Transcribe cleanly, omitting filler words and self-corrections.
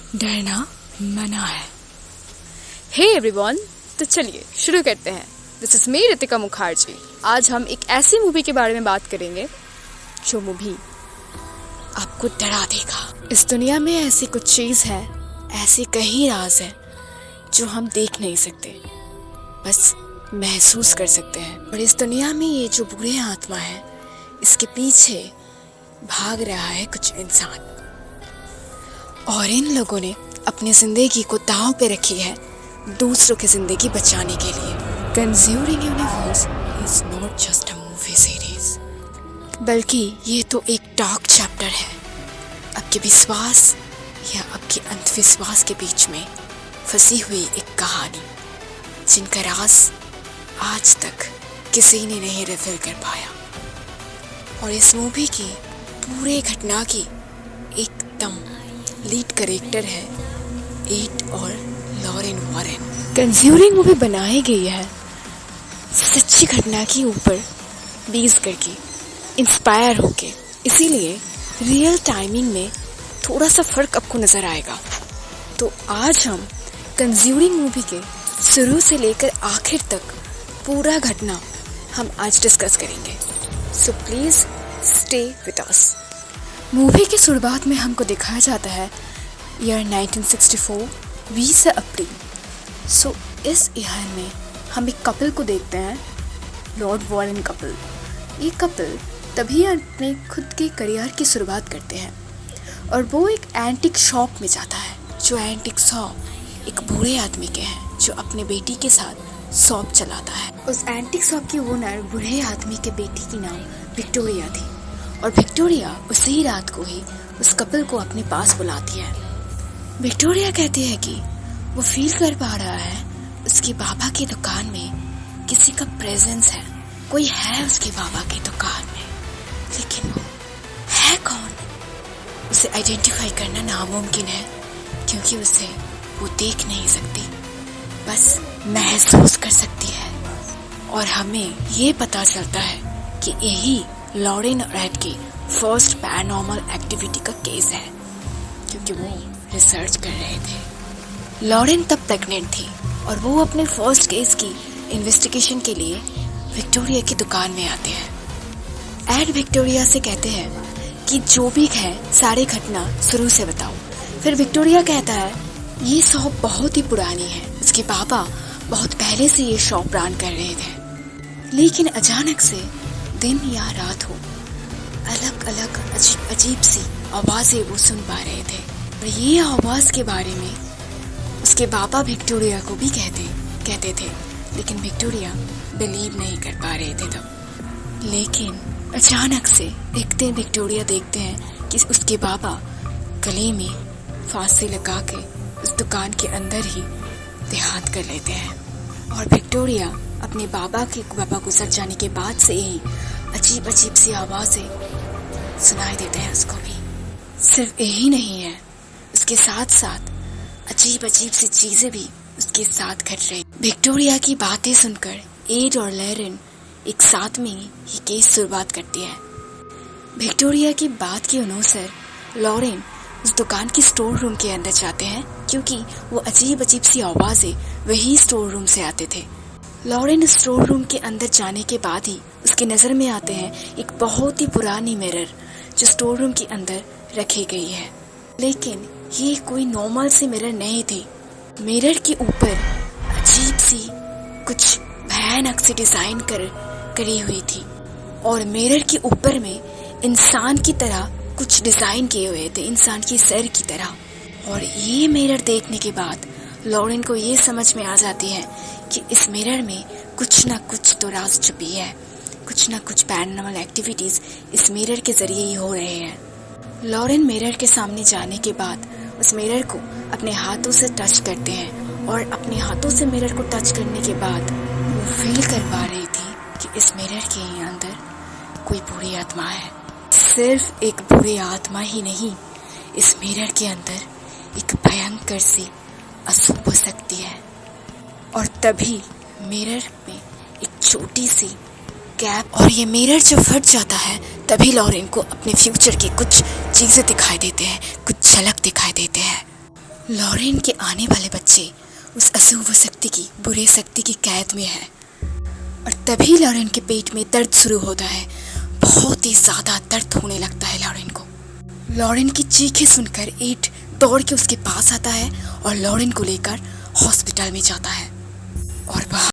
डरना मना है। हे एवरीवन, तो चलिए शुरू करते हैं। This is me Ritika Mukherjee. आज हम एक ऐसी मूवी के बारे में बात करेंगे जो मूवी आपको डरा देगा। इस दुनिया में ऐसी कुछ चीज़ है, ऐसे कई राज हैं जो हम देख नहीं सकते, बस महसूस कर सकते हैं। और इस दुनिया में ये जो बुरे आत्मा है, इसके पीछे भाग रहा है कुछ इंसान, और इन लोगों ने अपनी जिंदगी को दांव पे रखी है दूसरों की जिंदगी बचाने के लिए। Conjuring universe is not just a movie series, बल्कि ये तो एक डार्क चैप्टर है आपके विश्वास या आपके अंधविश्वास के बीच में फंसी हुई एक कहानी, जिनका राज आज तक किसी ने नहीं रिवील कर पाया। और इस मूवी की पूरे घटना की एकदम लीड कैरेक्टर है एड और लॉरेन वॉरेन। कंज्यूरिंग मूवी बनाई गई है सच्ची घटना के ऊपर बेस करके, इंस्पायर होके, इसीलिए रियल टाइमिंग में थोड़ा सा फर्क आपको नजर आएगा। तो आज हम कंज्यूरिंग मूवी के शुरू से लेकर आखिर तक पूरा घटना हम आज डिस्कस करेंगे। So please stay with us. Movie की शुरुआत में हमको दिखाया जाता है ईयर 1964, 20 अप्रैल। सो इस ईयर में हम एक कपल को देखते हैं, लॉर्ड वॉरेन कपल। ये कपल तभी अपने खुद के करियर की शुरुआत करते हैं और वो एक एंटिक शॉप में जाता है। जो एंटिक शॉप एक बूढ़े आदमी के हैं जो अपने बेटी के साथ शॉप चलाता है। उस एंटिक शॉप की ओनर बूढ़े आदमी के बेटी की नाम विक्टोरिया थी, और विक्टोरिया उसी रात को ही उस कपल को अपने पास बुलाती है। विक्टोरिया कहती है कि वो फील कर पा रहा है उसके बाबा की दुकान में किसी का प्रेजेंस है, कोई है उसके बाबा की दुकान में, लेकिन वो है कौन? उसे आइडेंटिफाई करना नामुमकिन है, क्योंकि उसे वो देख नहीं सकती, बस महसूस कर सकती है। और हमें ये पता चलता है कि यही लॉरेन और एड की फर्स्ट पैरानॉर्मल एक्टिविटी का केस है, क्योंकि वो रिसर्च कर रहे थे। लॉरेन तब प्रेग्नेंट थी और वो अपने फर्स्ट केस की इन्वेस्टिगेशन के लिए विक्टोरिया की दुकान में आते हैं। एड विक्टोरिया से कहते हैं कि जो भी है सारी घटना शुरू से बताओ। फिर विक्टोरिया कहता है ये शॉप बहुत ही पुरानी है, उसके पापा बहुत पहले से ये शॉप रन कर रहे थे, लेकिन अचानक से दिन या रात हो, अलग अलग अजीब सी आवाज़ें वो सुन पा रहे थे। और ये आवाज़ के बारे में उसके पापा विक्टोरिया को भी कहते थे, लेकिन विक्टोरिया बिलीव नहीं कर पा रहे थे तब। लेकिन अचानक से एक दिन विक्टोरिया देखते हैं कि उसके पापा गले में फांसी लगा के उस दुकान के अंदर ही देहांत कर लेते हैं। और विक्टोरिया अपने बाबा गुजर जाने के बाद से ही अजीब सी आवाज़ें सुनाई देते हैं उसको भी। सिर्फ यही नहीं है, उसके साथ साथ अजीब सी चीज़ें भी उसके साथ घट रही। विक्टोरिया की बातें सुनकर एड और लॉरेन एक साथ में ये केस शुरुआत करती है। विक्टोरिया की बात के अनुसार लॉरेन उस दुकान की स्टोर रूम के अंदर जाते हैं, क्योंकि वो अजीब सी आवाज़ें वही स्टोर रूम से आते थे। लॉरेन स्टोर रूम के अंदर जाने के बाद ही उसकी नज़र में आते हैं एक बहुत ही पुरानी मिरर जो स्टोर रूम के अंदर रखी गई है। लेकिन ये कोई नॉर्मल सी मिरर नहीं थी। मिरर के ऊपर अजीब सी कुछ भयानक सी डिज़ाइन करी हुई थी, और मिरर के ऊपर में इंसान की तरह कुछ डिज़ाइन किए हुए थे, इंसान की सर की तरह। और ये मिरर देखने के बाद लॉरेन को ये समझ में आ जाती है कि इस मिरर में कुछ ना कुछ तो राज छुपी है, कुछ ना कुछ पैरानॉर्मल एक्टिविटीज इस मिरर के जरिए ही हो रहे हैं। लॉरेन मिरर के सामने जाने के बाद उस मिरर को अपने हाथों से टच करते हैं, और अपने हाथों से मिरर को टच करने के बाद वो फील कर पा रही थी कि इस मिरर के अंदर कोई बुरी आत्मा है। सिर्फ एक बुरी आत्मा ही नहीं, इस मिरर के अंदर एक भयंकर सी अशुभ शक्ति है। और तभी मिरर में एक छोटी सी गैप, और ये मिरर जब फट जाता है तभी लॉरेन को अपने फ्यूचर की कुछ चीज़ें दिखाई देते हैं, कुछ झलक दिखाई देते हैं। लॉरेन के आने वाले बच्चे उस अशुभ शक्ति की, बुरे शक्ति की कैद में है। और तभी लॉरेन के पेट में दर्द शुरू होता है। बहुत ही ज़्यादा दर्द होने लगता है लॉरेन को। लॉरेन की चीखें सुनकर एड दौड़ के उसके पास आता है और लॉरेन को लेकर हॉस्पिटल में जाता है। और वहाँ